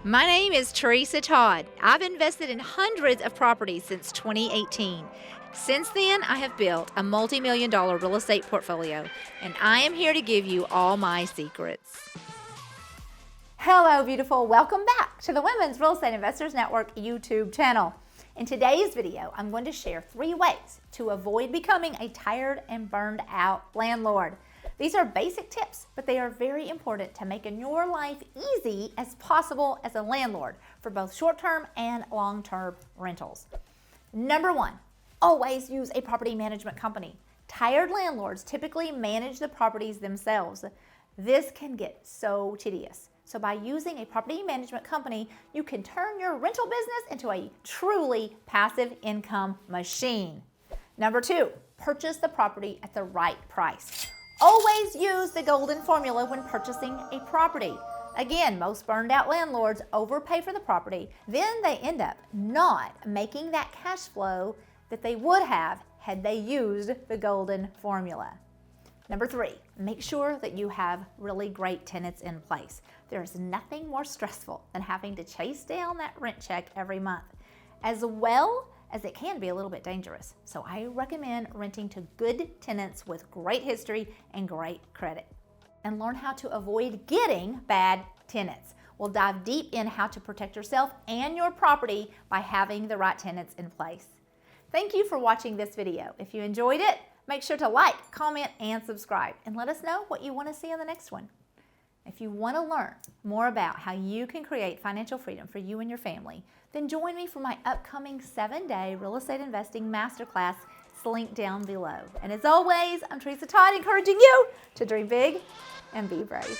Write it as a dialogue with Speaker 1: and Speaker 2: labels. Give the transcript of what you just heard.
Speaker 1: My name is Tresa Todd. I've invested in hundreds of properties since 2018. Since then, I have built a multi-million-dollar real estate portfolio, and I am here to give you all my secrets.
Speaker 2: Hello, beautiful. Welcome back to the Women's Real Estate Investors Network YouTube channel. In today's video, I'm going to share 3 ways to avoid becoming a tired and burned out landlord. These are basic tips, but they are very important to making your life easy as possible as a landlord for both short-term and long-term rentals. Number 1, always use a property management company. Tired landlords typically manage the properties themselves. This can get so tedious. So by using a property management company, you can turn your rental business into a truly passive income machine. Number 2, purchase the property at the right price. Always use the golden formula when purchasing a property. Again, most burned out landlords overpay for the property, then they end up not making that cash flow that they would have had they used the golden formula. Number 3, make sure that you have really great tenants in place. There's nothing more stressful than having to chase down that rent check every month, as well as it can be a little bit dangerous. So I recommend renting to good tenants with great history and great credit. And learn how to avoid getting bad tenants. We'll dive deep in how to protect yourself and your property by having the right tenants in place. Thank you for watching this video. If you enjoyed it, make sure to like, comment, and subscribe, and let us know what you want to see in the next one. If you want to learn more about how you can create financial freedom for you and your family, then join me for my upcoming 7-day real estate investing masterclass. It's linked down below. And as always, I'm Tresa Todd, encouraging you to dream big and be brave.